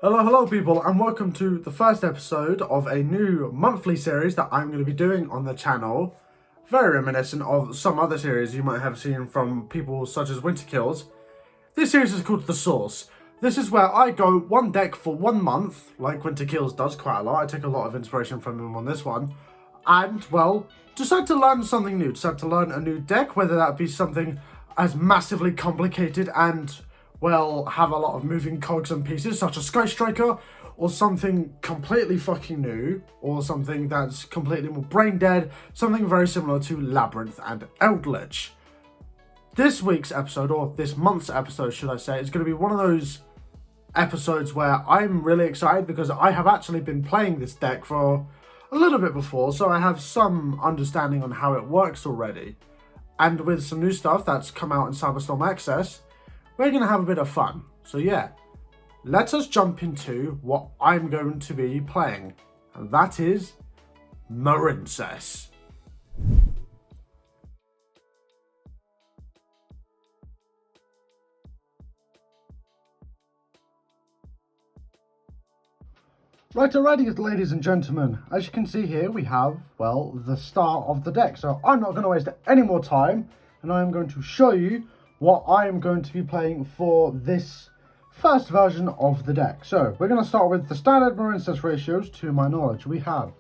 Hello people, and welcome to the first episode of a new monthly series that I'm going to be doing on the channel. Very reminiscent of some other series you might have seen from people such as Winter Kills. This series is called The Source. This is where I go one deck for 1 month, like Winter Kills does quite a lot. I take a lot of inspiration from him on this one. And, well, decide to learn something new. Decide to learn a new deck, whether that be something as massively complicated and, well, have a lot of moving cogs and pieces, such as Sky Striker, or something completely fucking new, or something that's completely more brain dead, something very similar to Labyrinth and Eldritch. This week's episode, or this month's episode, should I say, is going to be one of those episodes where I'm really excited because I have actually been playing this deck for a little bit before, so I have some understanding on how it works already. And with some new stuff that's come out in Cyberstorm Access, we're going to have a bit of fun. So yeah, let us jump into what I'm going to be playing. And that is Marincess. Alrighty, ladies and gentlemen, as you can see here, we have, well, the start of the deck. So I'm not going to waste any more time, and I am going to show you what I am going to be playing for this first version of the deck. So we're going to start with the standard Marincess ratios. To my knowledge, we have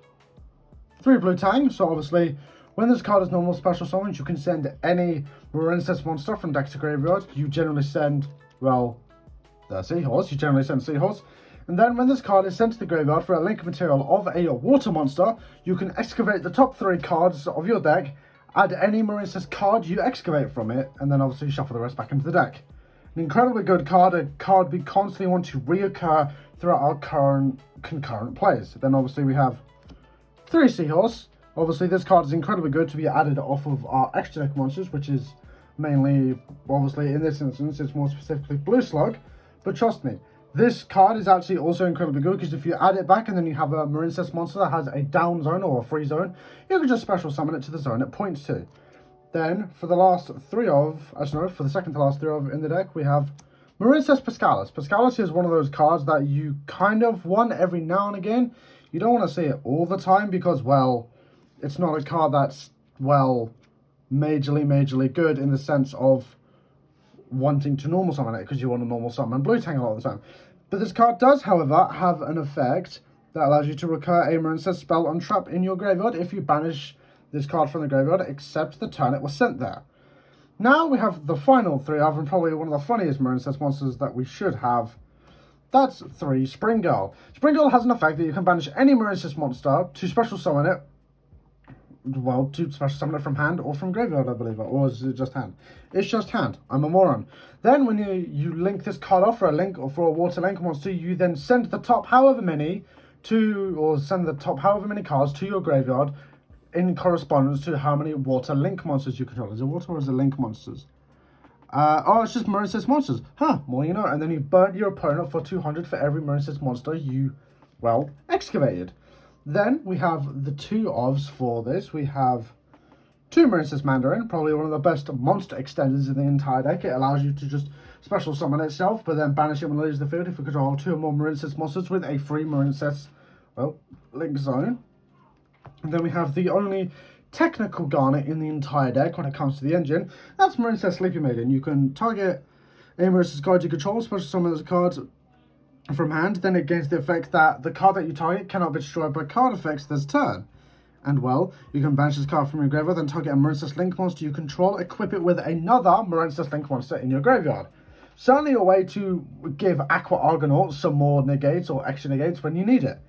3 blue Tang. So obviously, when this card is normal special summons, you can send any Marincess monster from deck to graveyard. You generally send, well, the Seahorse. You generally send Seahorse. And then when this card is sent to the graveyard for a link material of a water monster, you can excavate the top 3 cards of your deck, add any Marincess card you excavate from it, and then obviously shuffle the rest back into the deck. An incredibly good card, a card we constantly want to reoccur throughout our current concurrent plays. Then obviously we have 3 Seahorse. Obviously this card is incredibly good to be added off of our extra deck monsters, which is mainly, obviously in this instance, it's more specifically Blue Slug. But trust me, this card is actually also incredibly good because if you add it back and then you have a Marincess monster that has a down zone or a free zone, you can just special summon it to the zone it points to. Then, for the for the second to last 3 of in the deck, we have Marincess Pascalis. Pascalis is one of those cards that you kind of want every now and again. You don't want to see it all the time because, well, it's not a card that's, well, majorly good in the sense of wanting to normal summon it because you want to normal summon Blue Tang a lot of the time. But this card does, however, have an effect that allows you to recur a Marincess spell on trap in your graveyard if you banish this card from the graveyard, except the turn it was sent there. Now we have the final 3 of, and probably one of the funniest Marincess monsters that we should have. That's 3 Spring Girl. Spring Girl has an effect that you can banish any Marincess monster to special summon it. Well, to special summon it from hand or from graveyard, I believe, or is it just hand? It's just hand. I'm a moron. Then when you link this card off for a link or for a water link monster, you then send the top however many cards to your graveyard in correspondence to how many water link monsters you control. Is it water or is it link monsters? It's just Marincess monsters. More you know. And then you burn your opponent for 200 for every Marincess monster you, well, excavated. Then we have the 2 ofs for this. We have 2 Marincess Mandarin, probably one of the best monster extenders in the entire deck. It allows you to just special summon itself, but then banish it when it leaves the field if you control 2 or more Marincess monsters with a free Marincess, well, link zone. And then we have the only technical garnet in the entire deck when it comes to the engine. That's Marincess Sleepy Maiden. You can target a Marincess card you control, special summon those cards from hand, then it gains the effect that the card that you target cannot be destroyed by card effects this turn. And well, you can banish this card from your graveyard, then target a Marincess Link monster you control, equip it with another Marincess Link monster in your graveyard. Certainly a way to give Aqua Argonaut some more negates or extra negates when you need it.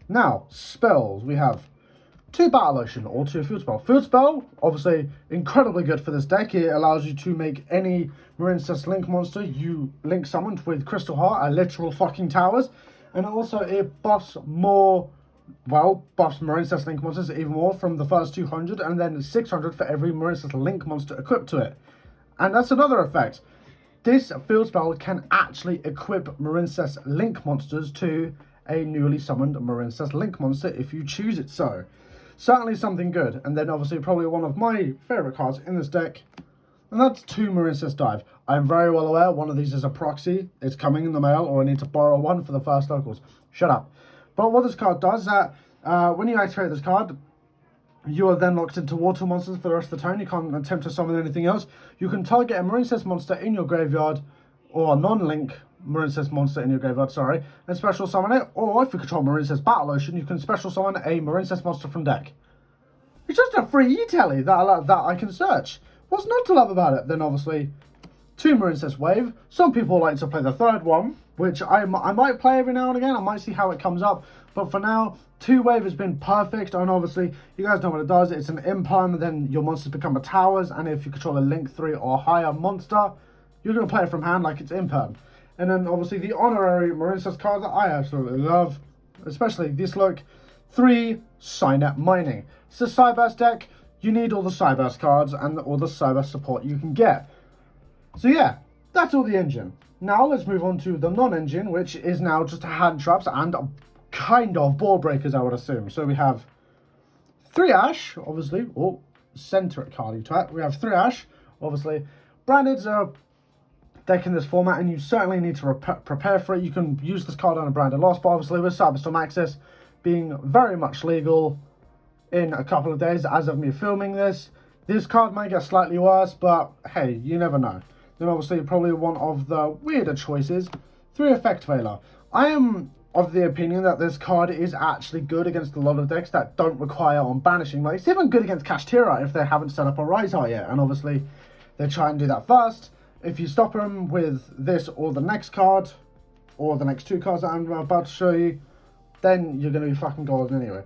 Now, spells. We have 2 Battle Ocean or 2 Field Spell. Field Spell, obviously incredibly good for this deck. It allows you to make any Marincess Link monster you link summoned with Crystal Heart, a literal fucking towers. And also it buffs Marincess Link monsters even more from the first 200 and then 600 for every Marincess Link monster equipped to it. And that's another effect. This Field Spell can actually equip Marincess Link monsters to a newly summoned Marincess Link monster if you choose it so. Certainly something good. And then obviously probably one of my favourite cards in this deck, and that's 2 Marincess Dive. I'm very well aware one of these is a proxy. It's coming in the mail, or I need to borrow one for the first locals. Shut up. But what this card does is that when you activate this card, you are then locked into water monsters for the rest of the turn. You can't attempt to summon anything else. You can target a Marincess monster in your graveyard, or a non-link Marincess monster in your graveyard, sorry, and special summon it. Or if you control Marincess Battle Ocean, you can special summon a Marincess monster from deck. It's just a free e-tally that I can search. What's not to love about it? Then obviously, 2 Marincess Wave. Some people like to play the third one, which I might play every now and again. I might see how it comes up. But for now, 2 Wave has been perfect. And obviously, you guys know what it does. It's an imperm, then your monsters become a towers. And if you control a Link 3 or higher monster, you're going to play it from hand like it's imperm. And then obviously the honorary Marincess card that I absolutely love, especially this look, 3 Signet Mining. It's a Cyburst deck. You need all the Cyburst cards and all the Cyburst support you can get. So yeah, that's all the engine. Now let's move on to the non-engine, which is now just hand traps and kind of ball breakers, I would assume. So we have 3 Ash, obviously. Oh, center it, card you twat. We have 3 Ash, obviously. Branded's a deck in this format, and you certainly need to prepare for it. You can use this card on a branded loss, but obviously with Cyberstorm Access being very much legal in a couple of days as of me filming this card might get slightly worse, but hey, you never know. Then obviously probably one of the weirder choices, 3 Effect Veiler. I am of the opinion that this card is actually good against a lot of decks that don't require on banishing. Like, it's even good against Kashtira if they haven't set up a Rise Heart yet, and obviously they try and do that first. If you stop them with this or the next card, or the next 2 cards that I'm about to show you, then you're going to be fucking golden anyway.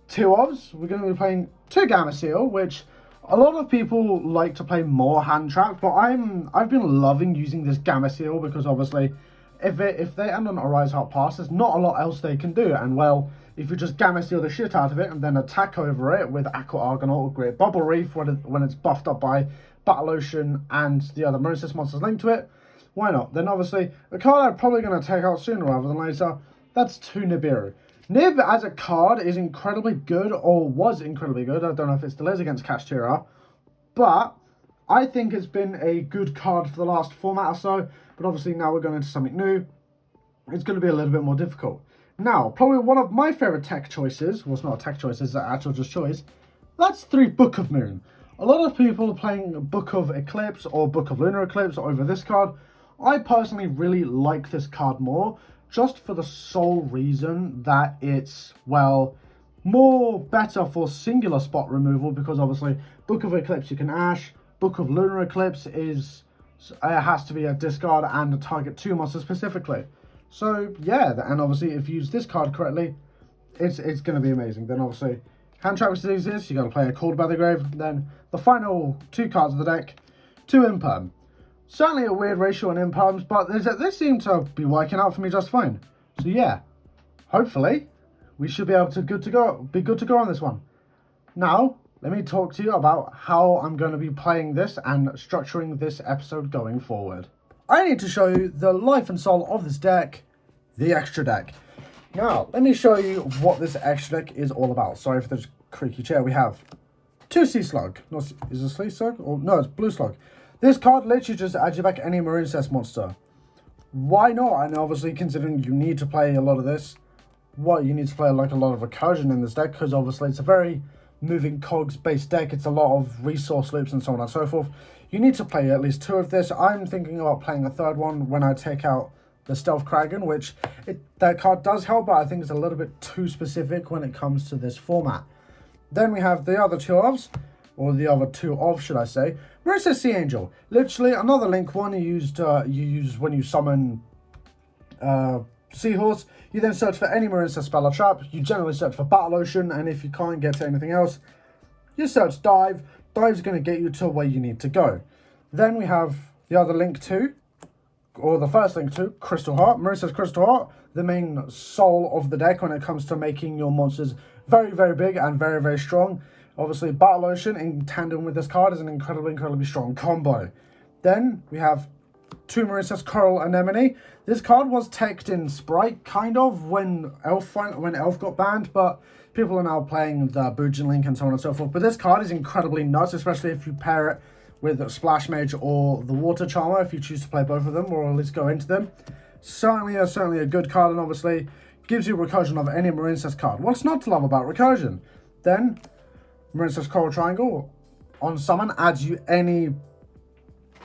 2 Ofs, we're going to be playing 2 Gamma Seal, which a lot of people like to play more hand traps, but I've been loving using this Gamma Seal because obviously if they end on a Rise Heart Pass, there's not a lot else they can do. And well, if you just Gamma Seal the shit out of it and then attack over it with Aqua Argonaut or Great Bubble Reef when it's buffed up by Battle Ocean and the other Marincess monsters linked to it, why not? Then obviously, the card I'm probably going to take out sooner rather than later, that's 2 Nibiru. Nib as a card is incredibly good, or was incredibly good. I don't know if it still is against Kashtira, but I think it's been a good card for the last format or so. But obviously now we're going into something new. It's going to be a little bit more difficult. Now, probably one of my favourite tech choices, well, it's not a tech choice, it's an actual just choice, that's 3 Book of Moon. A lot of people are playing Book of Eclipse or Book of Lunar Eclipse over this card. I personally really like this card more, just for the sole reason that it's, well, more better for singular spot removal, because obviously Book of Eclipse you can Ash, Book of Lunar Eclipse is has to be a discard and a target 2 monster specifically. So yeah, and obviously if you use this card correctly, it's going to be amazing. Then obviously hand trap exists, you got to play a Called by the Grave. Then the final 2 cards of the deck, 2 Imperm. Certainly a weird ratio on imperms, but they seem to be working out for me just fine. So yeah, hopefully we should be able to be good to go on this one. Now, let me talk to you about how I'm going to be playing this and structuring this episode going forward. I need to show you the life and soul of this deck, the extra deck. Now, let me show you what this extra deck is all about. Sorry for the creaky chair. We have 2 Sea Slug. No, is it Sea Slug? Or, no, it's Blue Slug. This card literally just adds you back any Marincess monster. Why not? And obviously, considering you need to play a lot of this, you need to play like a lot of recursion in this deck, because obviously it's a very moving cogs based deck. It's a lot of resource loops and so on and so forth. You need to play at least 2 of this. I'm thinking about playing a 3rd one when I take out the Stealth Kraken, which that card does help, but I think it's a little bit too specific when it comes to this format. Then we have the other 2 ofs, or the other 2 of, should I say. Marincess Sea Angel, literally another link one you use when you summon Seahorse. You then search for any Marincess spell or trap. You generally search for Battle Ocean, and if you can't get to anything else, you search Dive. Dive's going to get you to where you need to go. Then we have the other link 2, or the first link 2, Crystal Heart. Marincess Crystal Heart, the main soul of the deck when it comes to making your monsters very, very big and very, very strong. Obviously, Battle Ocean in tandem with this card is an incredibly strong combo. Then we have 2 Marincess Coral Anemone. This card was teched in Sprite, kind of, when Elf got banned, but people are now playing the Boojin Link and so on and so forth. But this card is incredibly nuts, especially if you pair it with Splash Mage or the Water Charmer if you choose to play both of them, or at least go into them. Certainly a good card, and obviously gives you recursion of any Marincess card. What's not to love about recursion? Then Marincess Coral Triangle on summon adds you any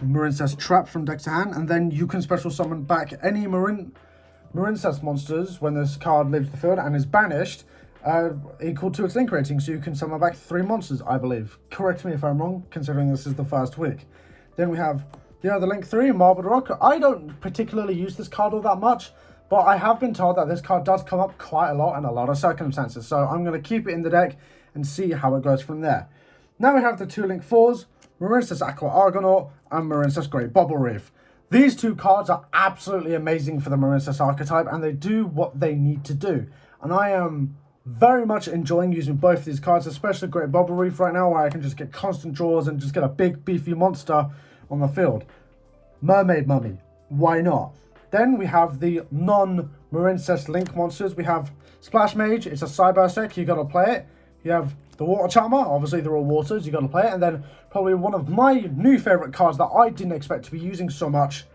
Marincess trap from deck to hand, and then you can special summon back any Marincess monsters when this card leaves the field and is banished, equal to its link rating, so you can summon back 3 monsters, I believe. Correct me if I'm wrong, considering this is the first week. Then we have the other link 3, Marbled Rock. I don't particularly use this card all that much, but I have been told that this card does come up quite a lot in a lot of circumstances, so I'm going to keep it in the deck and see how it goes from there. Now we have the 2 link 4s, Marincess Aqua Argonaut and Marincess Great Bubble Reef. These 2 cards are absolutely amazing for the Marincess archetype, and they do what they need to do. And I am very much enjoying using both of these cards, especially Great Bubble Reef right now, where I can just get constant draws and just get a big beefy monster on the field. Mermaid Mummy, why not? Then we have the non-Marincess link monsters. We have Splash Mage, it's a Cyber Sec, you gotta play it. You have the Water Charmer, obviously they're all waters, you gotta play it. And then probably one of my new favorite cards that I didn't expect to be using so much,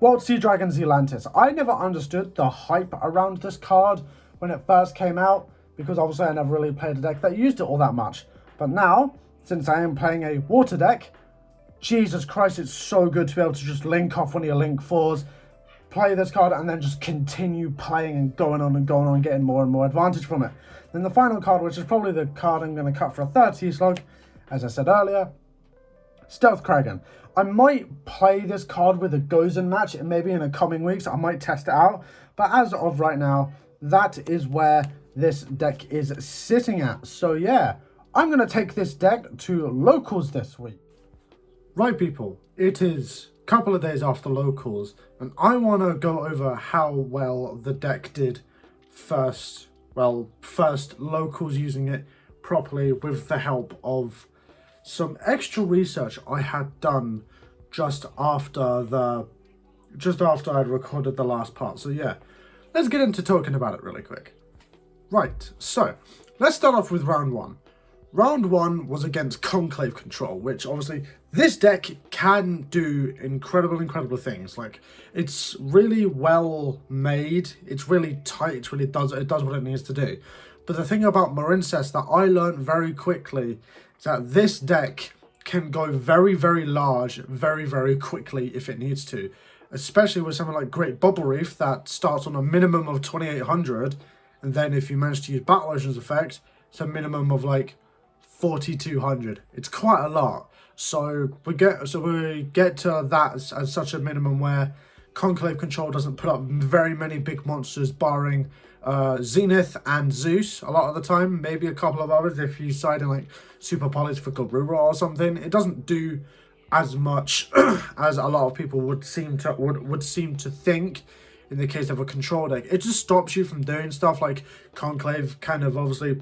Wild Sea Dragon Zealantis. I never understood the hype around this card when it first came out, because obviously I never really played a deck that used it all that much. But now, since I am playing a water deck, Jesus Christ, it's so good to be able to just link off one of your link 4s, play this card, and then just continue playing and going on, getting more and more advantage from it. Then the final card, which is probably the card I'm going to cut for a 3rd T-Slug, as I said earlier, Stealth Kraken. I might play this card with a Gozen match, and maybe in the coming weeks I might test it out. But as of right now, that is where this deck is sitting at. So yeah, I'm going to take this deck to locals this week. Right people, it is a couple of days after locals, and I want to go over how well the deck did first locals using it properly with the help of some extra research I had done just after I'd recorded the last part. So yeah, let's get into talking about it really quick. Right, so let's start off with round 1. Round 1 was against Conclave Control, which obviously this deck can do incredible things. Like, it's really well made, it's really tight, it does what it needs to do. But the thing about Marincess that I learned very quickly is that this deck can go very large very quickly if it needs to. Especially with something like Great Bubble Reef that starts on a minimum of 2800, and then if you manage to use Battle Ocean's effect, it's a minimum of like 4200. It's quite a lot. So we get to that as such a minimum where Conclave Control doesn't put up very many big monsters, barring Zenith and Zeus a lot of the time, maybe a couple of others if you side in like Super Polys for Garura or something. It doesn't do as much as a lot of people would seem to think in the case of a control deck. It just stops you from doing stuff like Conclave kind of obviously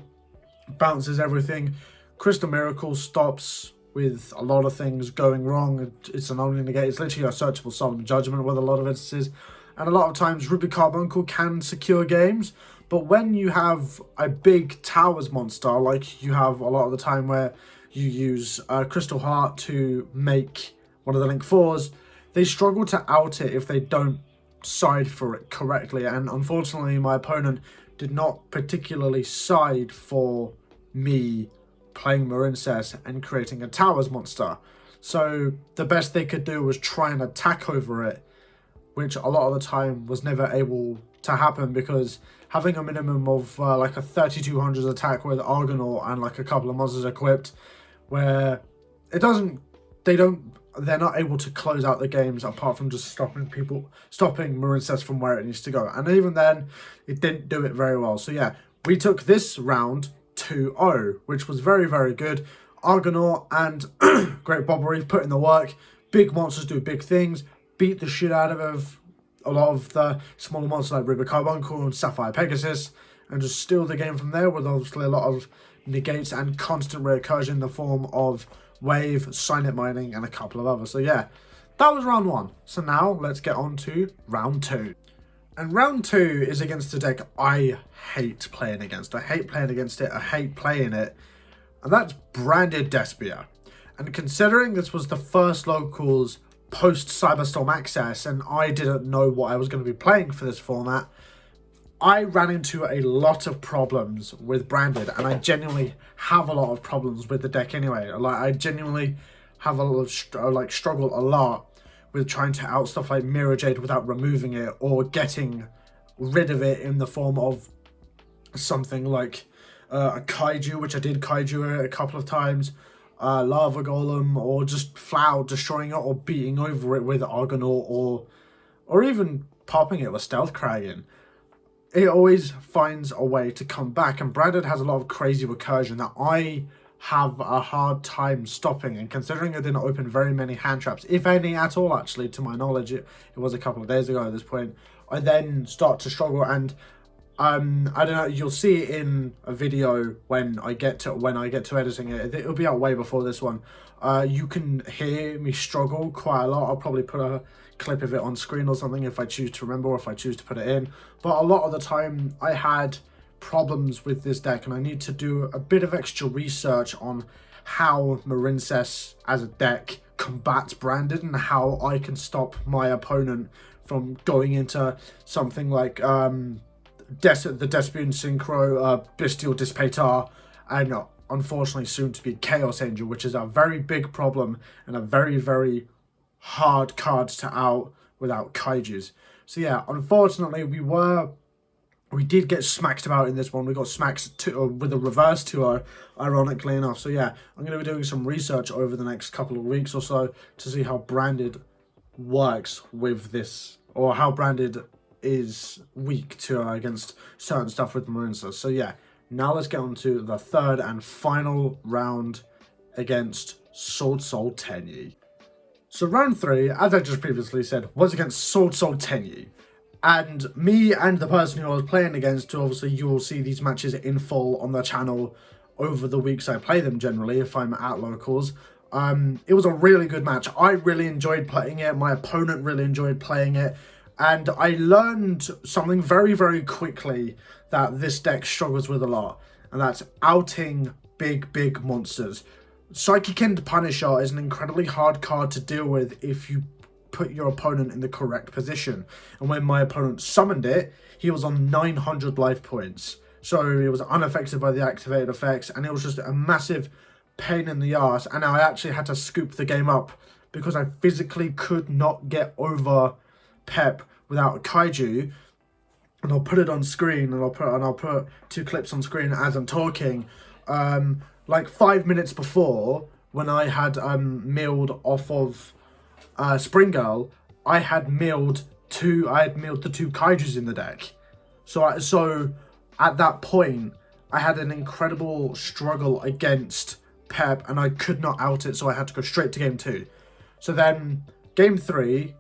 bounces everything. Crystal Miracle stops with a lot of things going wrong. It's an only negate. It's literally a searchable Solemn Judgment with a lot of instances. And a lot of times Ruby Carbuncle can secure games. But when you have a big Towers monster, like you have a lot of the time where you use Crystal Heart to make one of the link 4s, they struggle to out it if they don't side for it correctly. And unfortunately, my opponent did not particularly side for me playing Marincess and creating a Towers monster. So the best they could do was try and attack over it, which a lot of the time was never able to happen, because having a minimum of like a 3200 attack with Argonaut and like a couple of monsters equipped, where they're not able to close out the games apart from just stopping Marincess from where it needs to go. And even then, it didn't do it very well. So yeah, we took this round 2-0, which was very good. Argonaut and Great Bubble Reef put in the work. Big monsters do big things. Beat the shit out of a lot of the smaller monsters like Ruby Carbuncle and Sapphire Pegasus, and just steal the game from there with obviously a lot of negates and constant recursion in the form of Wave, Signet Mining, and a couple of others. So yeah, that was round 1. So now let's get on to round 2. And round 2 is against a deck I hate playing against. I hate playing against it. I hate playing it. And that's Branded Despia. And considering this was the first locals post Cyberstorm Access and I didn't know what I was going to be playing for this format, I ran into a lot of problems with Branded, and I genuinely have a lot of problems with the deck anyway. Like, I genuinely have a lot of struggle a lot with trying to out stuff like Mirror Jade without removing it, or getting rid of it in the form of something like a Kaiju, which I did Kaiju a couple of times, Lava Golem, or just flat out destroying it or beating over it with Argonaut, or even popping it with Stealth Kraken. It always finds a way to come back, and Branded has a lot of crazy recursion that I have a hard time stopping. And considering I didn't open very many hand traps, if any at all, actually, to my knowledge, it was a couple of days ago at this point, I then start to struggle. And I don't know, you'll see it in a video when I get to editing it. It'll be out way before this one. You can hear me struggle quite a lot. I'll probably put a clip of it on screen or something if I choose to remember, or if I choose to put it in. But a lot of the time I had problems with this deck, and I need to do a bit of extra research on how Marincess as a deck combats Branded, and how I can stop my opponent from going into something like the Despoon Synchro, Bestial Dispater, and unfortunately soon to be Chaos Angel, which is a very big problem and a very, very hard card to out without Kaijus. So yeah, unfortunately we did get smacked about in this one. We got smacked with a reverse 2-0, ironically enough. So yeah, I'm going to be doing some research over the next couple of weeks or so to see how Branded works with this, or how Branded is weak to against certain stuff with Marincess. So yeah, now let's get on to the third and final round against Sword Soul Tenyi. So round 3, as I just previously said, was against Sword Soul Tenyi. And me and the person who I was playing against, obviously you will see these matches in full on the channel over the weeks I play them generally, if I'm at locals. It was a really good match. I really enjoyed playing it. My opponent really enjoyed playing it. And I learned something very, very quickly that this deck struggles with a lot. And that's outing big monsters. Psychic End Punisher is an incredibly hard card to deal with if you put your opponent in the correct position. And when my opponent summoned it, he was on 900 life points. So he was unaffected by the activated effects, and it was just a massive pain in the ass. And I actually had to scoop the game up because I physically could not get over Pep without a Kaiju. And I'll put it on screen, and I'll put 2 clips on screen as I'm talking. Like 5 minutes before, when I had milled off of Spring Girl, I had milled the 2 Kaijus in the deck. So at that point, I had an incredible struggle against Pep, and I could not out it, so I had to go straight to game 2. So then game 3,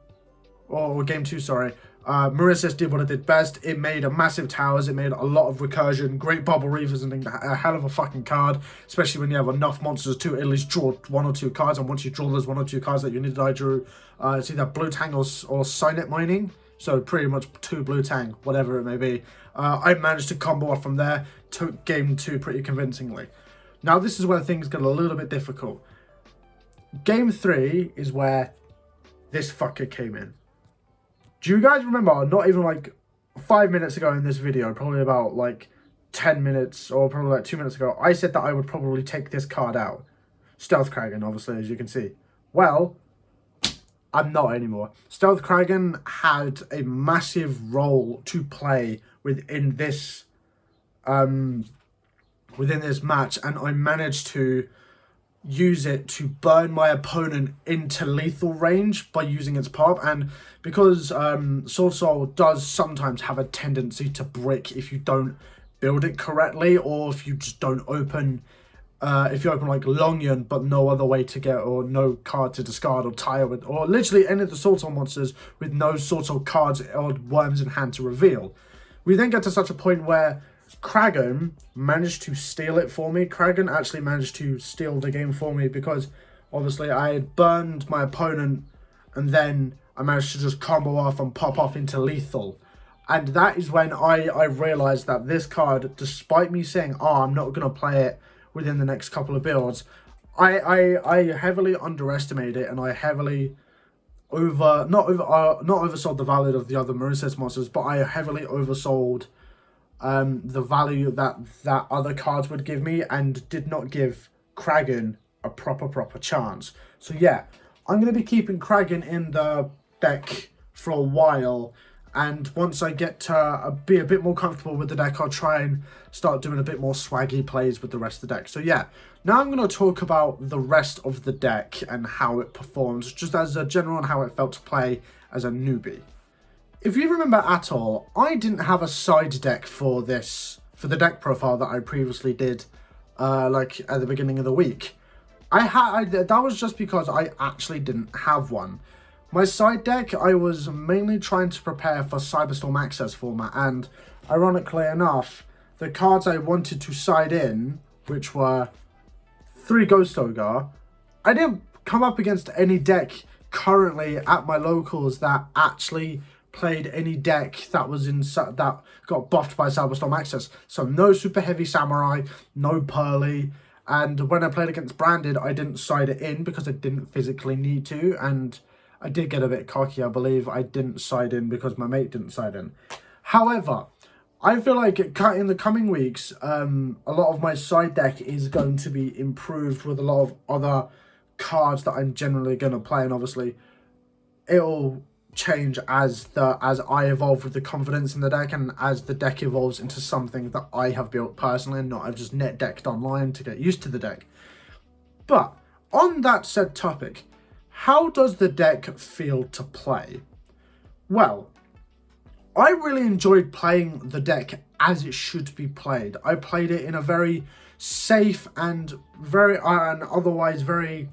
or game 2, sorry, Marincess did what it did best. It made a massive towers, it made a lot of recursion, great Bubble Reavers, and a hell of a fucking card, especially when you have enough monsters to at least draw 1 or 2 cards. And once you draw those 1 or 2 cards that you needed, I drew it's either Blue Tang or Signet Mining, so pretty much 2 Blue Tang, whatever it may be. I managed to combo off from there, took game 2 pretty convincingly. Now this is where things get a little bit difficult. Game 3 is where this fucker came in. Do you guys remember, not even like 5 minutes ago in this video, probably about like 10 minutes or probably like 2 minutes ago, I said that I would probably take this card out. Stealth Kraken, obviously, as you can see. Well, I'm not anymore. Stealth Kraken had a massive role to play within this match, and I managed to use it to burn my opponent into lethal range by using its pop. And because Sword Soul does sometimes have a tendency to brick if you don't build it correctly, or if you just don't open if you open like Longyun but no other way to get, or no card to discard or tire with, or literally any of the Sword Soul monsters with no Sword Soul cards or worms in hand to reveal. We then get to such a point where Kraken managed to steal it for me. Kraken actually managed to steal the game for me because obviously I had burned my opponent, and then I managed to just combo off and pop off into lethal. And that is when I realized that this card, despite me saying, oh, I'm not going to play it within the next couple of builds, I heavily underestimated it, and I heavily not oversold the value of the other Marincess monsters, but I heavily oversold the value that other cards would give me, and did not give Kragan a proper chance. So yeah, I'm going to be keeping Kragan in the deck for a while, and once I get to be a bit more comfortable with the deck, I'll try and start doing a bit more swaggy plays with the rest of the deck. So yeah, now I'm going to talk about the rest of the deck and how it performs, just as a general on how it felt to play as a newbie. If you remember at all, I didn't have a side deck for the deck profile that I previously did, like at the beginning of the week. That was just because I actually didn't have one. My side deck, I was mainly trying to prepare for Cyberstorm Access format, and ironically enough, the cards I wanted to side in, which were 3 Ghost Ogre, I didn't come up against any deck currently at my locals that actually played any deck that got buffed by Cyberstorm Access. So no Super Heavy Samurai, no Pearly, and when I played against Branded, I didn't side it in because I didn't physically need to, and I did get a bit cocky. I believe I didn't side in because my mate didn't side in. However, I feel like in the coming weeks, a lot of my side deck is going to be improved with a lot of other cards that I'm generally going to play, and obviously it'll change as I evolve with the confidence in the deck, and as the deck evolves into something that I have built personally and not I've just net decked online to get used to the deck. But on that said topic, how does the deck feel to play? Well, I really enjoyed playing the deck as it should be played. I played it in a very safe and otherwise very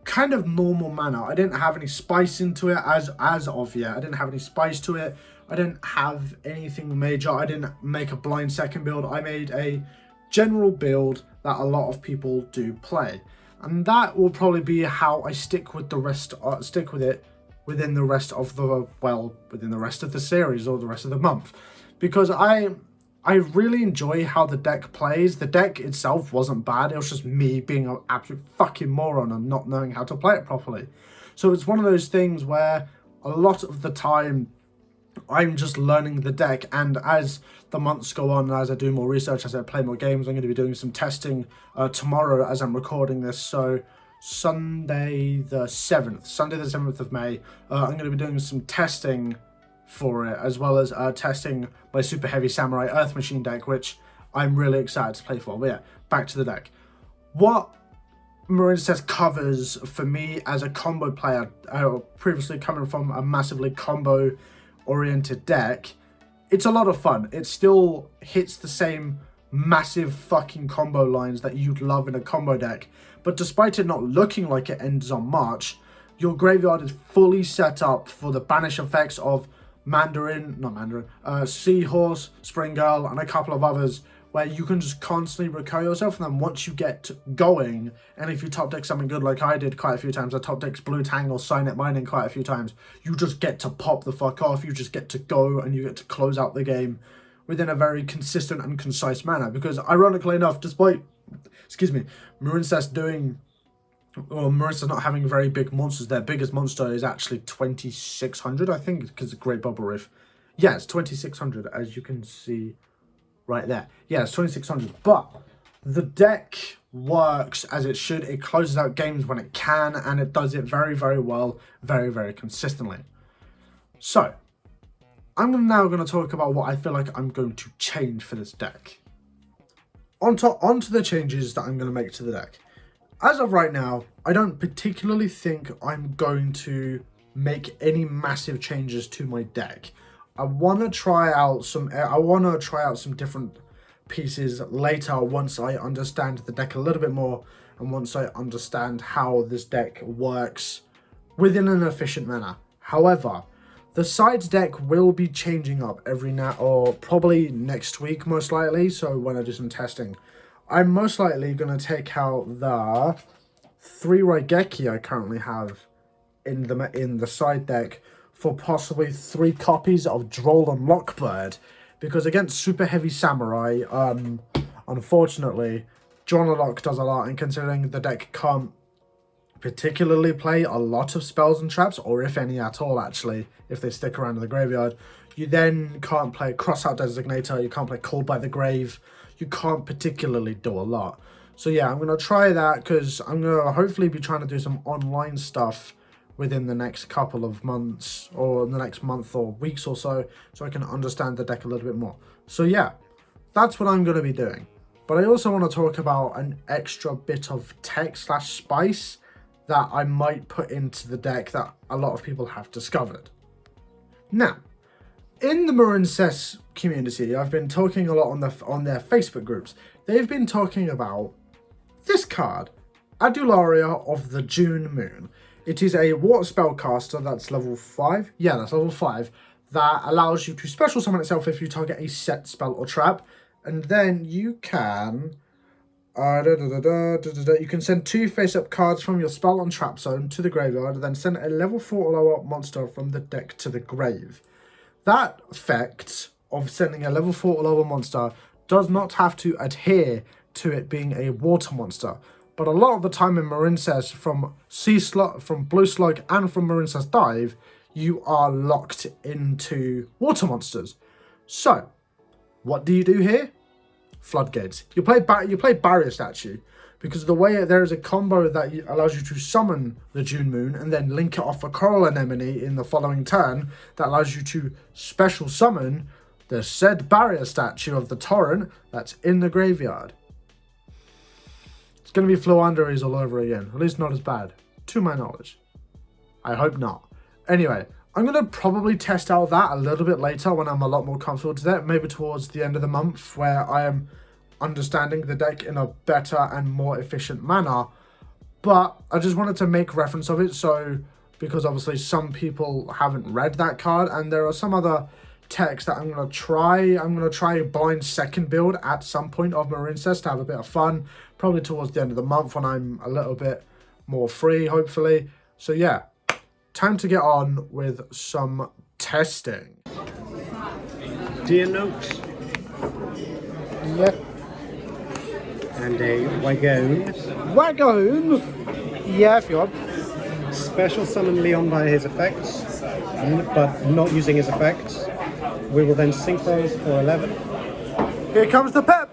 kind of normal manner. I didn't have any spice into it as of yet. I didn't have any spice to it. I didn't have anything major. I didn't make a blind second build. I made a general build that a lot of people do play, and that will probably be how I stick with the rest. Stick with it within the rest of the series or the rest of the month, because I really enjoy how the deck plays. The deck itself wasn't bad. It was just me being an absolute fucking moron and not knowing how to play it properly. So it's one of those things where a lot of the time I'm just learning the deck, and as the months go on, as I do more research, as I play more games, I'm going to be doing some testing tomorrow as I'm recording this. So Sunday the 7th of May, I'm going to be doing some testing for it, as well as testing my Super Heavy Samurai Earth Machine deck, which I'm really excited to play for. But yeah, back to the deck. What Marincess covers for me as a combo player, previously coming from a massively combo oriented deck, it's a lot of fun. It still hits the same massive fucking combo lines that you'd love in a combo deck, but despite it not looking like it ends on March, your graveyard is fully set up for the banish effects of Seahorse, Spring Girl, and a couple of others, where you can just constantly recur yourself, and then once you get going, and if you top deck something good like I did quite a few times, I top decked Blue Tang or Signet Mining quite a few times, you just get to pop the fuck off, you just get to go, and you get to close out the game within a very consistent and concise manner. Because ironically enough, despite, Marincess not having very big monsters, their biggest monster is actually 2600, I think, because of Great Bubble Reef. Yeah, it's 2600, as you can see right there. Yeah, it's 2600, but the deck works as it should. It closes out games when it can, and it does it very, very well, very, very consistently. So, I'm now going to talk about what I feel like I'm going to change for this deck. Onto the changes that I'm going to make to the deck. As of right now, I don't particularly think I'm going to make any massive changes to my deck. I want to try out some different pieces later once I understand the deck a little bit more, and once I understand how this deck works within an efficient manner. However, the sides deck will be changing up every now, or probably next week most likely. So when I do some testing, I'm most likely going to take out the 3 Raigeki I currently have in the side deck for possibly 3 copies of Droll and Lockbird, because against Super Heavy Samurai, unfortunately, Drawn a Lock does a lot, and considering the deck can't particularly play a lot of spells and traps, or if any at all actually, if they stick around in the graveyard, you then can't play Crossout Designator, you can't play Called by the Grave, you can't particularly do a lot. So yeah, I'm going to try that because I'm going to hopefully be trying to do some online stuff within the next couple of months, or the next month or weeks or so I can understand the deck a little bit more. So yeah, that's what I'm going to be doing. But I also want to talk about an extra bit of tech / spice that I might put into the deck that a lot of people have discovered. Now, in the Marincess community, I've been talking a lot on their Facebook groups. They've been talking about this card, Adularia of the June Moon. It is a water spellcaster that's level 5. Yeah, that's level 5. That allows you to special summon itself if you target a set spell or trap. And then you can... you can send 2 face-up cards from your spell and trap zone to the graveyard, and then send a level 4 or lower monster from the deck to the grave. That effect of sending a level 4 or lower monster does not have to adhere to it being a water monster. But a lot of the time in Marincess, from Blue Slug and from Marincess Dive, you are locked into water monsters. So, what do you do here? Floodgates. You play Barrier Statue, because the way there is a combo that allows you to summon the June Moon and then link it off a Coral Anemone in the following turn that allows you to special summon the said Barrier Statue of the Torrent that's in the graveyard. It's going to be Floanderies all over again. At least not as bad, to my knowledge. I hope not. Anyway, I'm going to probably test out that a little bit later when I'm a lot more comfortable to that. Maybe towards the end of the month, where I am understanding the deck in a better and more efficient manner. But I just wanted to make reference of it, so because obviously some people haven't read that card, and there are some other techs that I'm going to try. I'm going to try a blind second build at some point of Marincess to have a bit of fun, probably towards the end of the month when I'm a little bit more free, hopefully. So yeah, time to get on with some testing. Deer notes. Yep. And a Wagon. Wagon? Yeah, if you want. Special summon Leon via his effects, but not using his effects. We will then synchro for 11. Here comes the pep.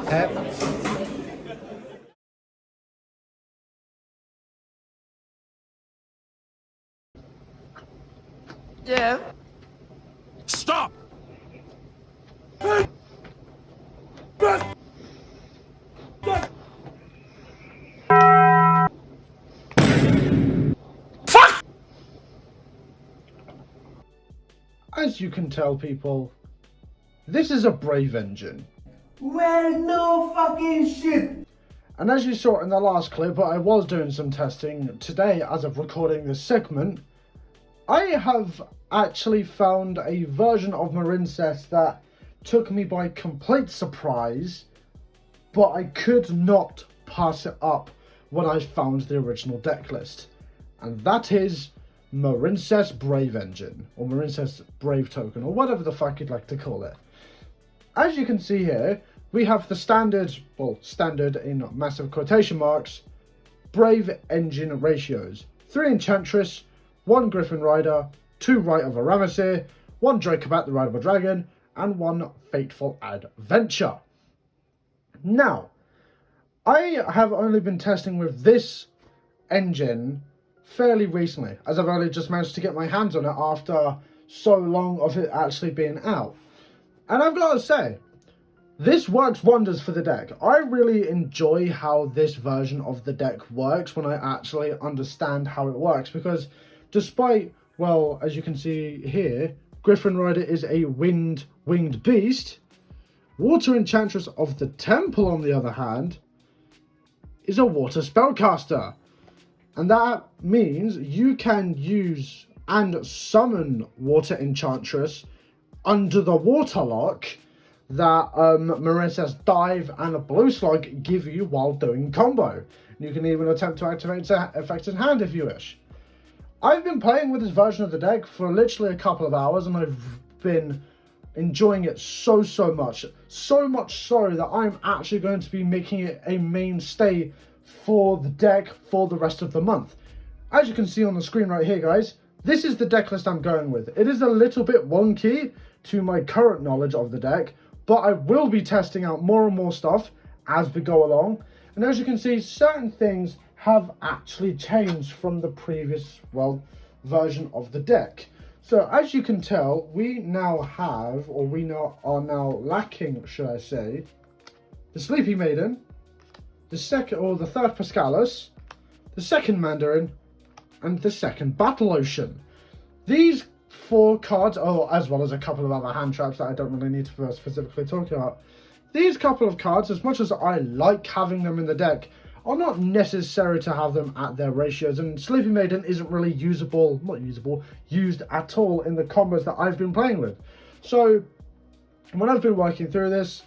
Pep. Yeah. Stop! As you can tell, people, this is a Brave engine. Well, no fucking shit! And as you saw in the last clip, I was doing some testing today as of recording this segment. I have actually found a version of Marincess that took me by complete surprise, but I could not pass it up when I found the original deck list. And that is Marincess Brave Engine, or Marincess Brave Token, or whatever the fuck you'd like to call it. As you can see here, we have the standard, well, standard in massive quotation marks, Brave Engine ratios. 3 Enchantress, 1 Griffin Rider, 2 Rite of Aramasir, 1 Dracobat the Rider of a Dragon, and 1 Fateful Adventure. Now, I have only been testing with this engine fairly recently, as I've only just managed to get my hands on it after so long of it actually being out. And I've got to say, this works wonders for the deck. I really enjoy how this version of the deck works when I actually understand how it works, because despite, well, as you can see here, Griffin Rider is a winged beast, Water Enchantress of the Temple, on the other hand, is a water spellcaster. And that means you can use and summon Water Enchantress under the water lock that Marincess Dive and Blue Slug give you while doing combo. You can even attempt to activate the effect in hand if you wish. I've been playing with this version of the deck for literally a couple of hours, and I've been enjoying it so much. So much so that I'm actually going to be making it a mainstay for the deck for the rest of the month. As you can see on the screen right here, guys, this is the deck list I'm going with. It is a little bit wonky to my current knowledge of the deck, but I will be testing out more and more stuff as we go along. And as you can see, certain things have actually changed from the previous, well, version of the deck. So as you can tell, we now have, or we now are now lacking, should I say, the Sleepy Maiden, the second or the third Pascalis, the second Mandarin, and the second Battle Ocean. These 4 cards, as well as a couple of other hand traps that I don't really need to specifically talk about. These couple of cards, as much as I like having them in the deck, are not necessary to have them at their ratios, and Sleepy Maiden isn't really used at all in the combos that I've been playing with. So when I've been working through this,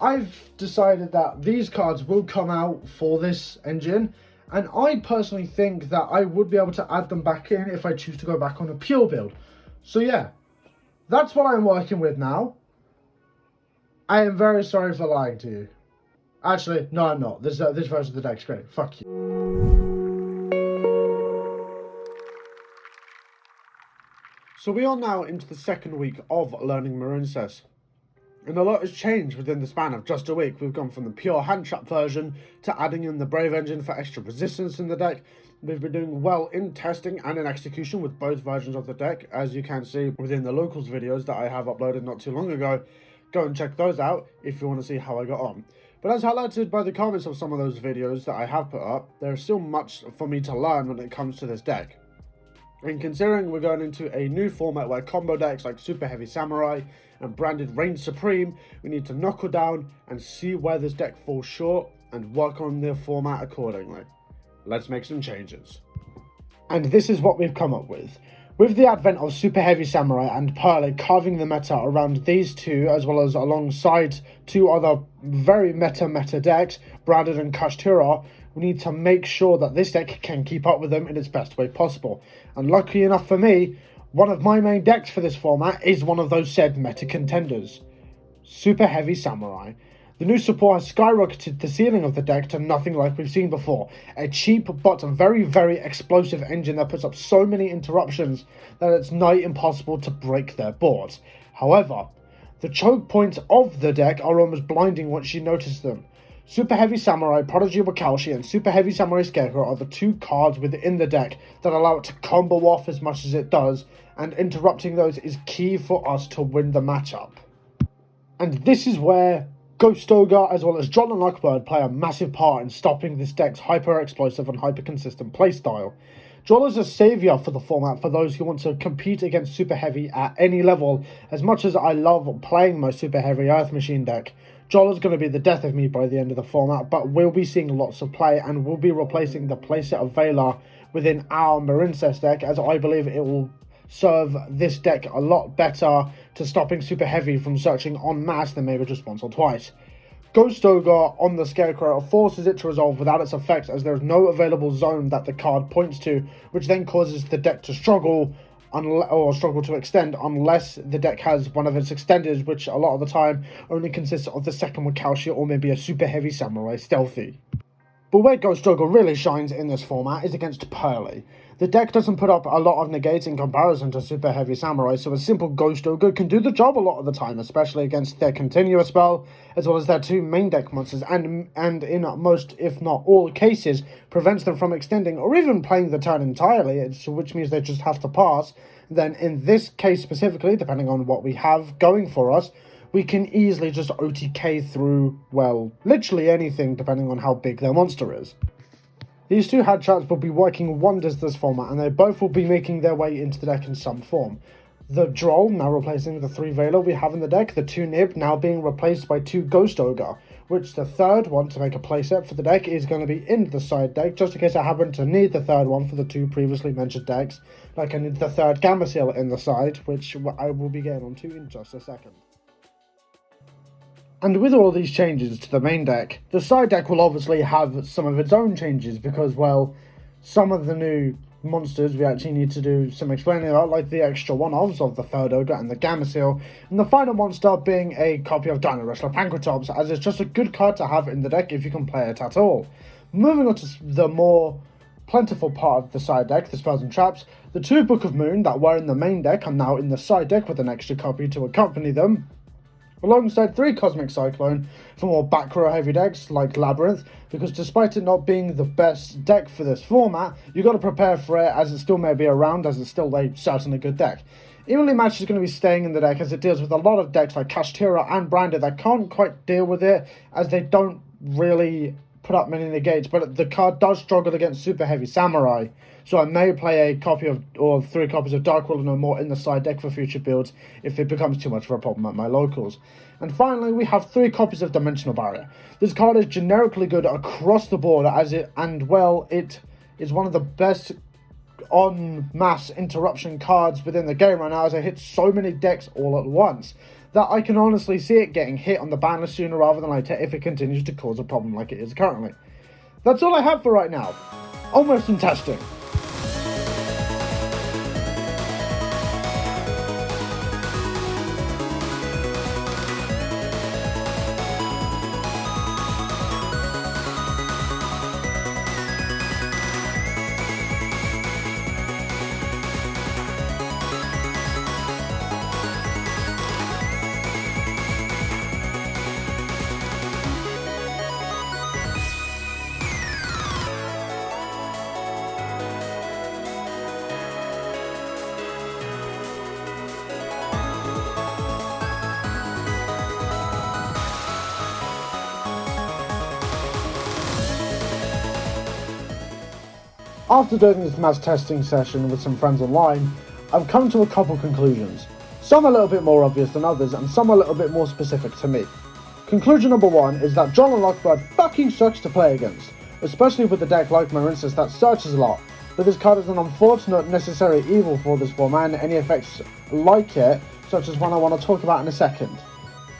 I've decided that these cards will come out for this engine, and I personally think that I would be able to add them back in if I choose to go back on a pure build. So yeah, that's what I'm working with now. I am very sorry for lying to you. Actually, no, I'm not. This version of the deck's great. Fuck you. So we are now into the second week of learning Marincess. And a lot has changed within the span of just a week. We've gone from the pure hand trap version to adding in the Brave engine for extra resistance in the deck. We've been doing well in testing and in execution with both versions of the deck, as you can see within the locals videos that I have uploaded not too long ago. Go and check those out if you want to see how I got on. But as highlighted by the comments of some of those videos that I have put up, there is still much for me to learn when it comes to this deck. And considering we're going into a new format where combo decks like Super Heavy Samurai and branded Reign Supreme, we need to knuckle down and see where this deck falls short and work on the format accordingly. Let's make some changes. And this is what we've come up with. With the advent of Super Heavy Samurai and Pearly carving the meta around these two, as well as alongside 2 other very meta decks, Branded and Kashtura, we need to make sure that this deck can keep up with them in its best way possible. And lucky enough for me, one of my main decks for this format is one of those said meta contenders, Super Heavy Samurai. The new support has skyrocketed the ceiling of the deck to nothing like we've seen before. A cheap but very explosive engine that puts up so many interruptions that it's nigh impossible to break their board. However, the choke points of the deck are almost blinding once you notice them. Super Heavy Samurai, Prodigy Wakaushi, and Super Heavy Samurai Scarecrow are the 2 cards within the deck that allow it to combo off as much as it does, and interrupting those is key for us to win the matchup. And this is where Ghost Ogre as well as John and Luckbird play a massive part in stopping this deck's hyper-explosive and hyper-consistent playstyle. Joel is a saviour for the format for those who want to compete against Super Heavy at any level. As much as I love playing my Super Heavy Earth Machine deck, Joel is going to be the death of me by the end of the format, but we'll be seeing lots of play and we'll be replacing the playset of Valar within our Marincess deck, as I believe it will serve this deck a lot better to stopping Super Heavy from searching en masse than maybe just once or twice. Ghost Ogre on the Scarecrow forces it to resolve without its effects, as there is no available zone that the card points to, which then causes the deck to struggle to extend unless the deck has one of its extenders, which a lot of the time only consists of the second Wakaushi or maybe a Super Heavy Samurai Stealthy. But where Ghost Ogre really shines in this format is against Pearly. The deck doesn't put up a lot of negates in comparison to Super Heavy Samurai, so a simple Ghost Ogre can do the job a lot of the time, especially against their continuous spell, as well as their 2 main deck monsters, and in most, if not all cases, prevents them from extending or even playing the turn entirely, which means they just have to pass. Then in this case specifically, depending on what we have going for us, we can easily just OTK through, well, literally anything depending on how big their monster is. These 2 hand traps will be working wonders this format, and they both will be making their way into the deck in some form. The Droll now replacing the 3 Valar we have in the deck, the 2 Nib now being replaced by 2 Ghost Ogre, which the third one to make a playset for the deck is going to be in the side deck, just in case I happen to need the third one for the 2 previously mentioned decks, like I need the third Gamma Seal in the side, which I will be getting onto in just a second. And with all these changes to the main deck, the side deck will obviously have some of its own changes because, well, some of the new monsters we actually need to do some explaining about, like the extra one-offs of the third ogre and the gamma seal, and the final monster being a copy of Dino Wrestler Pancratops, as it's just a good card to have in the deck if you can play it at all. Moving on to the more plentiful part of the side deck, the spells and traps, the 2 Book of Moon that were in the main deck are now in the side deck with an extra copy to accompany them, alongside 3 Cosmic Cyclone for more back row heavy decks like Labyrinth, because despite it not being the best deck for this format, you got to prepare for it as it still may be around, as it's still a certainly good deck. Evenly Matched is going to be staying in the deck as it deals with a lot of decks like Kashtira and Branded that can't quite deal with it, as they don't really put up many negates, but the card does struggle against Super Heavy Samurai, so I may play a copy of, or 3 copies of Dark World or more in the side deck for future builds if it becomes too much of a problem at my locals. And finally, we have 3 copies of Dimensional Barrier. This card is generically good across the board, it is one of the best en masse interruption cards within the game right now, as it hits so many decks all at once that I can honestly see it getting hit on the ban list sooner rather than later if it continues to cause a problem like it is currently. That's all I have for right now. Almost in testing. After doing this mass testing session with some friends online, I've come to a couple conclusions. Some a little bit more obvious than others, and some a little bit more specific to me. Conclusion number 1 is that John and Lockbird fucking sucks to play against, especially with a deck like Marincess that searches a lot, but this card is an unfortunate necessary evil for this format and any effects like it, such as one I want to talk about in a second.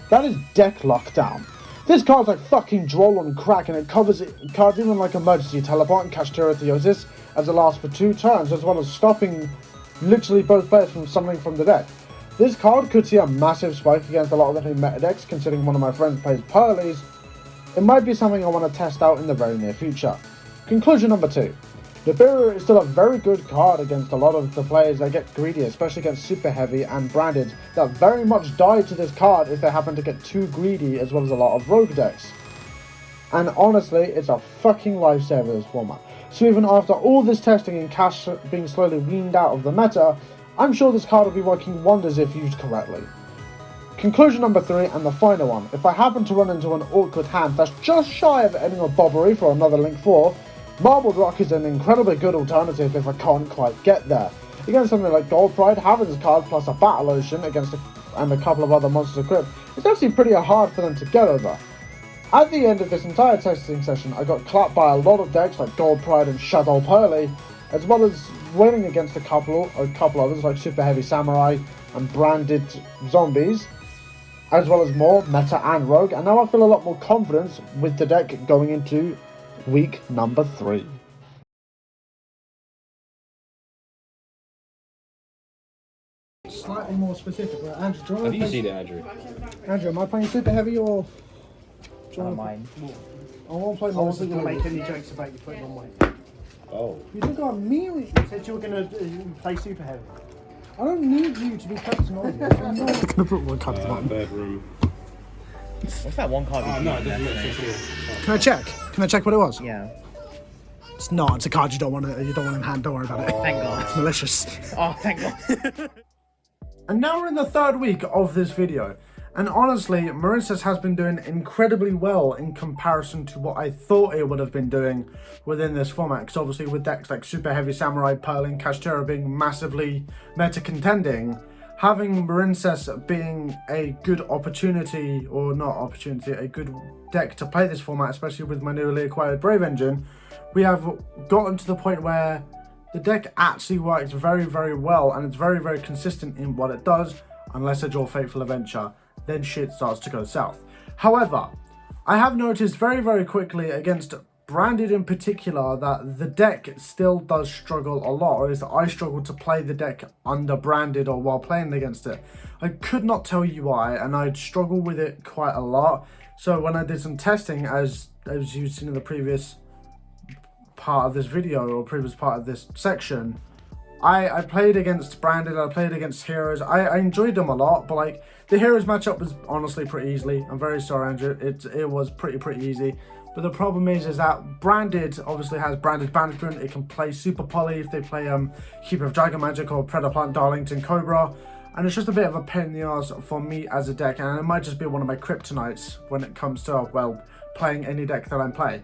That is Deck Lockdown. This card's like fucking Droll on crack, and it covers cards even like Emergency Teleport and Kashtira Theosis, as it lasts for 2 turns, as well as stopping literally both players from summoning from the deck. This card could see a massive spike against a lot of the new meta decks, considering one of my friends plays Pearlies. It might be something I want to test out in the very near future. Conclusion number 2. Nibiru is still a very good card against a lot of the players that get greedy, especially against Super Heavy and Branded, that very much die to this card if they happen to get too greedy, as well as a lot of rogue decks. And honestly, it's a fucking lifesaver this format. So even after all this testing and cash being slowly weaned out of the meta, I'm sure this card will be working wonders if used correctly. Conclusion number 3, and the final one. If I happen to run into an awkward hand that's just shy of ending a bobbery for another Link 4, Marbled Rock is an incredibly good alternative if I can't quite get there. Against something like Gold Pride, having this card plus a Battle Ocean and a couple of other monsters equipped, it's actually pretty hard for them to get over. At the end of this entire testing session, I got clapped by a lot of decks like Gold Pride and Shadow Pearly, as well as winning against a couple others like Super Heavy Samurai and Branded Zombies, as well as more Meta and Rogue, and now I feel a lot more confidence with the deck going into week number 3. Slightly more specific, right? Andrew, do you Have you seen it, Andrew? Andrew, am I playing Super Heavy or... Mine. I want to play I more. wasn't going to make any jokes about you putting on weight. Oh. You think I'm mean? You said you were going to play Super Heavy. I don't need you to be captain of it. I'm not going to put one card at the bottom. Bedroom. What's that one card? Oh, no, it doesn't make sense. Can I check? Can I check what it was? Yeah. It's not. It's a card you don't want in hand. Don't worry about it. Thank God. It's malicious. Oh, thank God. And now we're in the 3rd week of this video. And honestly, Marincess has been doing incredibly well in comparison to what I thought it would have been doing within this format. Because obviously with decks like Super Heavy Samurai, Pearl and Kashtira being massively meta contending, having Marincess being a good opportunity, or not opportunity, a good deck to play this format, especially with my newly acquired Brave Engine, we have gotten to the point where the deck actually works very, very well, and it's very, very consistent in what it does, unless I draw Fateful Adventure. Then shit starts to go south. However, I have noticed very, very quickly against Branded in particular, that the deck still does struggle a lot, or at least I struggle to play the deck under Branded or while playing against it. I could not tell you why, and I'd struggle with it quite a lot. So when I did some testing, as you've seen in the previous part of this video or previous part of this section, I played against Branded, I played against Heroes. I enjoyed them a lot, but like the Heroes matchup was honestly pretty easily. I'm very sorry, Andrew. It was pretty easy. But the problem is that Branded obviously has Branded Banishment. It can play Super Poly if they play Keeper of Dragon Magic or Predaplant Darlington Cobra. And it's just a bit of a pain in the ass for me as a deck. And it might just be one of my kryptonites when it comes to, well, playing any deck that I'm playing.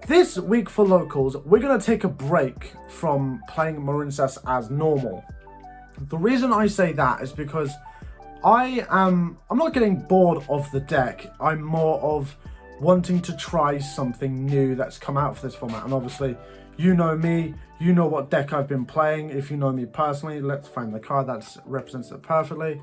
This week for locals, we're going to take a break from playing Marincess as normal. The reason I say that is because I'm not getting bored of the deck. I'm more of wanting to try something new that's come out for this format. And obviously, you know me, you know what deck I've been playing. If you know me personally, let's find the card that represents it perfectly.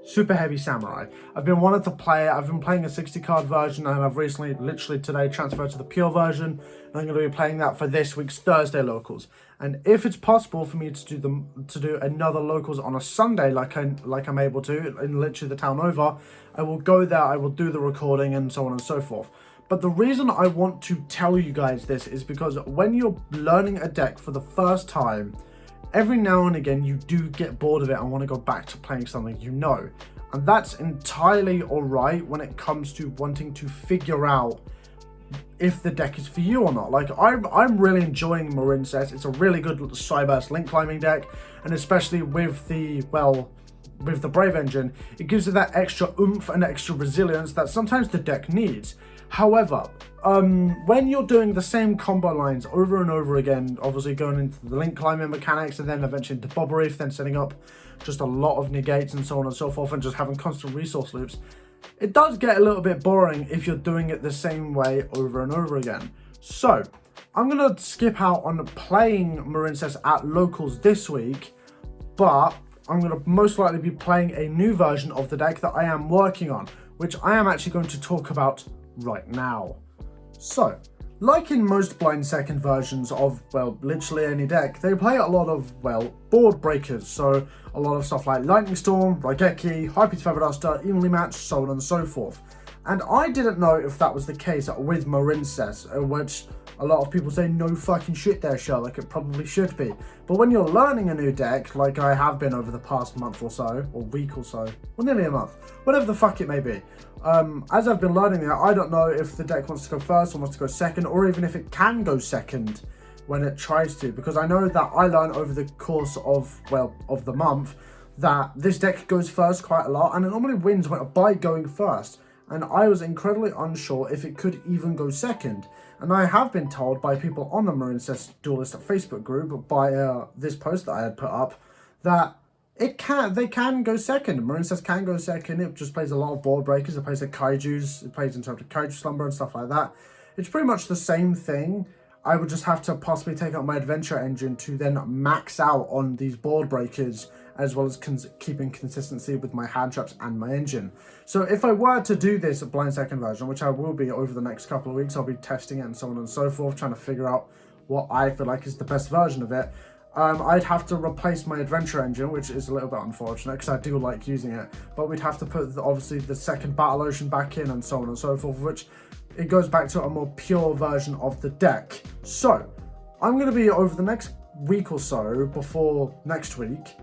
Super Heavy Samurai. I've been wanting to play it. I've been playing a 60 card version, and I've recently, literally today, transferred to the pure version. And I'm going to be playing that for this week's Thursday locals. And if it's possible for me to do another locals on a Sunday, like I'm able to in literally the town over, I will go there. I will do the recording and so on and so forth. But the reason I want to tell you guys this is because when you're learning a deck for the first time, every now and again, you do get bored of it and want to go back to playing something you know. And that's entirely alright when it comes to wanting to figure out if the deck is for you or not. Like, I'm really enjoying Marincess. It's a really good Cyburst link climbing deck. And especially with the, well, with the Brave Engine, it gives it that extra oomph and extra resilience that sometimes the deck needs. However, when you're doing the same combo lines over and over again, obviously going into the link climbing mechanics and then eventually into Bob Reef, then setting up just a lot of negates and so on and so forth, and just having constant resource loops, it does get a little bit boring if you're doing it the same way over and over again. So, I'm going to skip out on playing Marincess at locals this week, but I'm going to most likely be playing a new version of the deck that I am working on, which I am actually going to talk about right now. So, like in most blind second versions of, well, literally any deck, they play a lot of, well, board breakers. So, a lot of stuff like Lightning Storm, Raigeki, Hypebeast Feather Duster, Evenly Matched, so on and so forth. And I didn't know if that was the case with Marincess, which a lot of people say, no fucking shit there, Sherlock, it probably should be. But when you're learning a new deck, like I have been over the past month or so, or week or so, well, nearly a month, whatever the fuck it may be, as I've been learning that, I don't know if the deck wants to go first or wants to go second, or even if it can go second when it tries to, because I know that I learned over the course of, well, of the month, that this deck goes first quite a lot, and it normally wins by going first. And I was incredibly unsure if it could even go second. And I have been told by people on the Marincess Duelist Facebook group, by this post that I had put up, that they can go second. Marincess can go second. It just plays a lot of board breakers. It plays the Kaijus. It plays Interrupted Kaiju Slumber and stuff like that. It's pretty much the same thing. I would just have to possibly take out my adventure engine to then max out on these board breakers, as well as keeping consistency with my hand traps and my engine. So if I were to do this blind second version, which I will be over the next couple of weeks, I'll be testing it and so on and so forth, trying to figure out what I feel like is the best version of it. I'd have to replace my adventure engine, which is a little bit unfortunate because I do like using it, but we'd have to put obviously the second battle ocean back in and so on and so forth, which it goes back to a more pure version of the deck. So I'm going to be over the next week or so before next week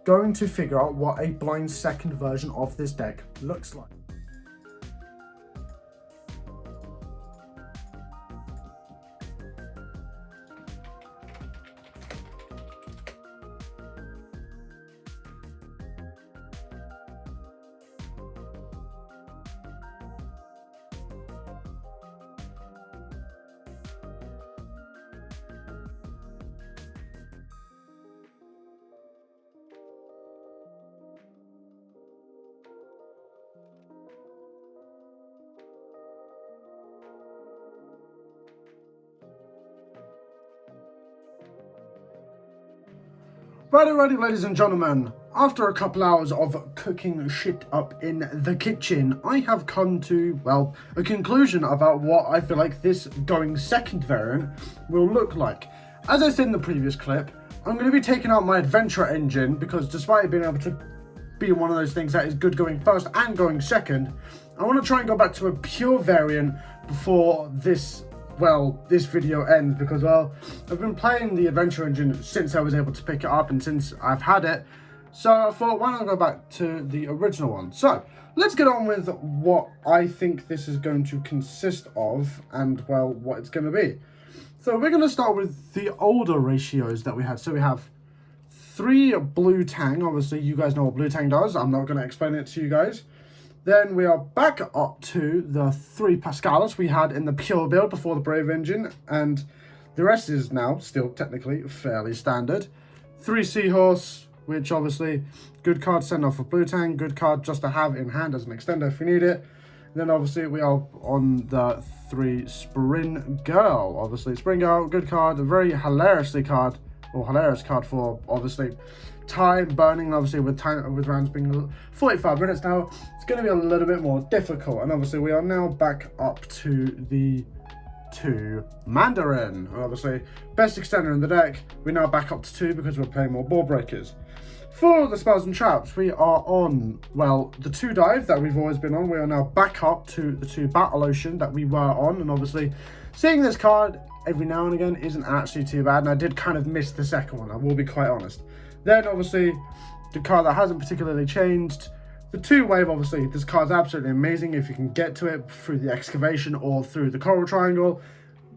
going to figure out what a blind second version of this deck looks like. Righty, ladies and gentlemen, after a couple hours of cooking shit up in the kitchen, I have come to, well, a conclusion about what I feel like this going second variant will look like. As I said in the previous clip, I'm going to be taking out my adventure engine because despite being able to be one of those things that is good going first and going second, I want to try and go back to a pure variant before this video ends because, well, I've been playing the adventure engine since I was able to pick it up and since I've had it. So I thought, why not go back to the original one? So let's get on with what I think this is going to consist of and, well, what it's going to be. So we're going to start with the older ratios that we had. So we have 3 blue tang. Obviously, you guys know what blue tang does. I'm not going to explain it to you guys. Then we are back up to the 3 Pascalis we had in the pure build before the Brave engine. And the rest is now still technically fairly standard. 3 Seahorse, which obviously, good card send off of blue tang. Good card just to have in hand as an extender if you need it. Then obviously we are on the 3 Spring Girl. Obviously Spring Girl, good card, a very hilarious card for obviously time burning. Obviously with rounds being 45 minutes now, it's going to be a little bit more difficult. And obviously we are now back up to the 2 Mandarin. And obviously best extender in the deck. We're now back up to 2 because we're playing more ball breakers. For the spells and traps, we are on, well, the 2 dive that we've always been on. We are now back up to the 2 battle ocean that we were on. And obviously, seeing this card every now and again isn't actually too bad. And I did kind of miss the second one, I will be quite honest. Then, obviously, the card that hasn't particularly changed, the 2 wave, obviously, this card's absolutely amazing if you can get to it through the excavation or through the coral triangle.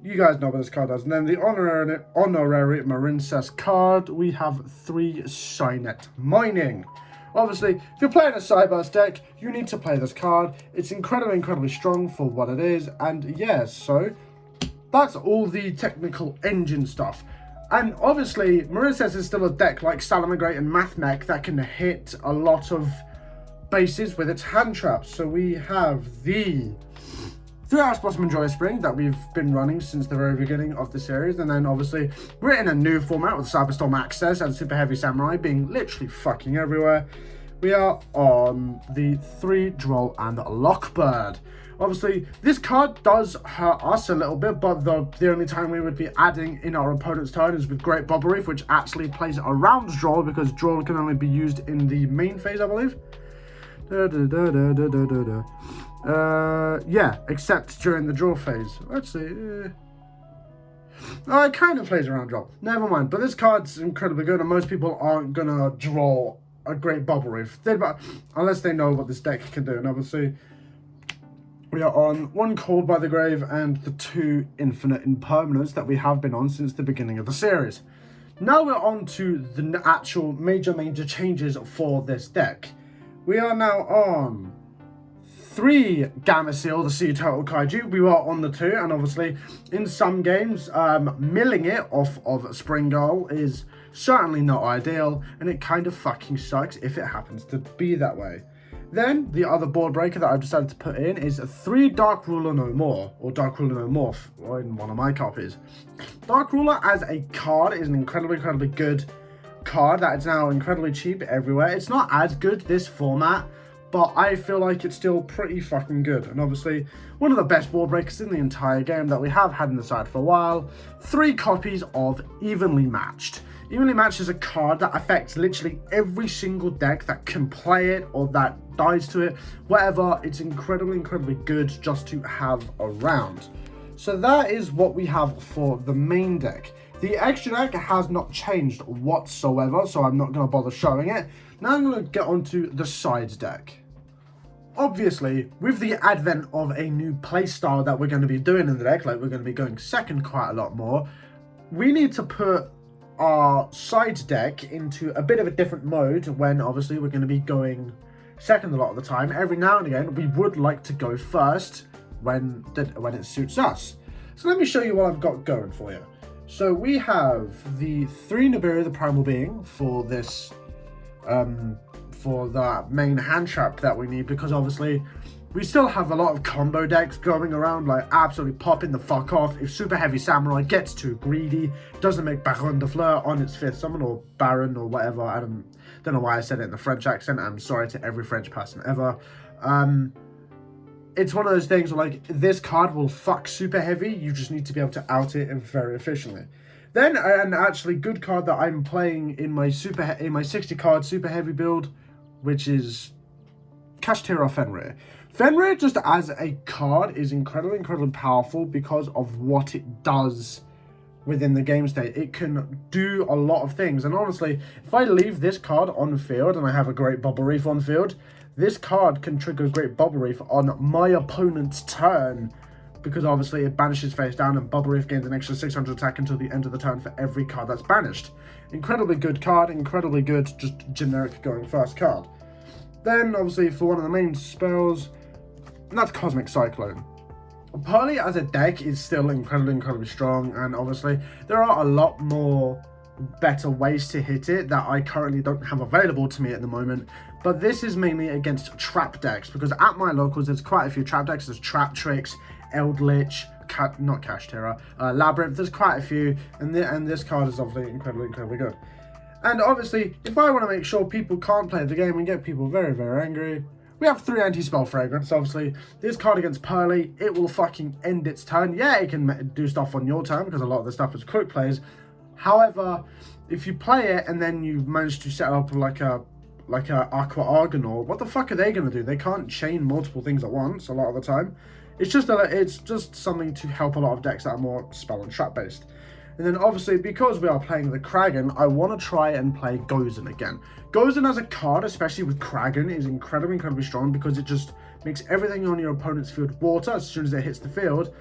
You guys know what this card does. And then the honorary Marincess card, we have 3 Cynet Mining. Obviously, if you're playing a Cyburst deck, you need to play this card. It's incredibly strong for what it is. And yes, so that's all the technical engine stuff. And obviously, Marincess is still a deck like Salamangreat and Mathmech that can hit a lot of bases with its hand traps. So we have the 3-House Blossom and Joy Spring that we've been running since the very beginning of the series. And then obviously we're in a new format with Cyberstorm Access and Super Heavy Samurai being literally fucking everywhere. We are on the 3 Droll and Lockbird. Obviously this card does hurt us a little bit, but the only time we would be adding in our opponent's turn is with Great Bubble Reef, which actually plays around Droll because Droll can only be used in the main phase, I believe. Yeah, except during the draw phase. Let's see. Oh, it kind of plays around draw. Never mind. But this card's incredibly good, and most people aren't gonna draw a Great Bubble Reef unless they know what this deck can do. And obviously, we are on 1 Called by the Grave and the 2 Infinite Impermanence that we have been on since the beginning of the series. Now we're on to the actual major changes for this deck. We are now on 3 Gameciel, the Sea Turtle Kaiju. We were on the 2, and obviously in some games, milling it off of Spring Girl is certainly not ideal, and it kind of fucking sucks if it happens to be that way. Then the other board breaker that I've decided to put in is 3 Dark Ruler No More, or Dark Ruler No Morph, or in one of my copies. Dark Ruler as a card is an incredibly good card that is now incredibly cheap everywhere. It's not as good this format, but I feel like it's still pretty fucking good. And obviously, one of the best board breakers in the entire game that we have had in the side for a while. 3 copies of Evenly Matched. Evenly Matched is a card that affects literally every single deck that can play it or that dies to it. Whatever, it's incredibly good just to have around. So that is what we have for the main deck. The extra deck has not changed whatsoever, so I'm not going to bother showing it. Now I'm going to get onto the side deck. Obviously, with the advent of a new playstyle that we're going to be doing in the deck, like we're going to be going second quite a lot more, we need to put our side deck into a bit of a different mode when obviously we're going to be going second a lot of the time. Every now and again, we would like to go first when it suits us. So let me show you what I've got going for you. So we have the 3 Nibiru, the Primal Being, for this, for the main hand trap that we need, because obviously we still have a lot of combo decks going around, like absolutely popping the fuck off. If Super Heavy Samurai gets too greedy, doesn't make Baron de Fleur on its 5th summon, or Baron, or whatever. I don't know why I said it in the French accent. I'm sorry to every French person ever. It's one of those things where, like, this card will fuck Super Heavy. You just need to be able to out it very efficiently. Then, an actually good card that I'm playing in my 60 card Super Heavy build, which is Kashtira Fenrir. Fenrir, just as a card, is incredibly powerful because of what it does within the game state. It can do a lot of things, and honestly, if I leave this card on field and I have a great Bubble Reef on field, this card can trigger a great Bubble Reef on my opponent's turn, because obviously it banishes face down and Bubble Reef gains an extra 600 attack until the end of the turn for every card that's banished. Incredibly good card, incredibly good, just generic going first card. Then, obviously, for one of the main spells, and that's Cosmic Cyclone. Pearly as a deck is still incredibly strong, and obviously there are a lot more better ways to hit it that I currently don't have available to me at the moment, but this is mainly against trap decks, because at my locals there's quite a few trap decks. There's Trap Tricks, Eldritch, not Kashtira, Labyrinth. There's quite a few, and this card is obviously incredibly good. And obviously, if I want to make sure people can't play the game and get people very angry, we have 3 anti-spell fragrance. Obviously, this card against Pearly, it will fucking end its turn. Yeah, it can do stuff on your turn, because a lot of the stuff is quick plays. However, if you play it and then you manage to set up like a Aqua Argonaut, what the fuck are they going to do? They can't chain multiple things at once a lot of the time. It's just something to help a lot of decks that are more spell and trap based. And then obviously, because we are playing the Kraken, I want to try and play Gozen again. Gozen as a card, especially with Kraken, is incredibly strong, because it just makes everything on your opponent's field water as soon as it hits the field.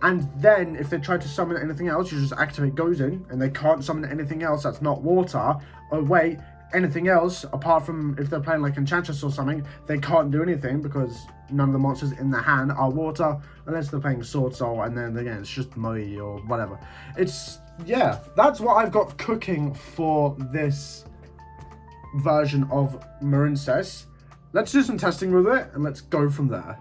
And then if they try to summon anything else, you just activate Gozen, and they can't summon anything else that's not water. Oh wait, anything else, apart from if they're playing like Enchantress or something, they can't do anything, because none of the monsters in their hand are water, unless they're playing Sword Soul, and then again, it's just Moe or whatever. Yeah, that's what I've got cooking for this version of Marincess. Let's do some testing with it, and let's go from there.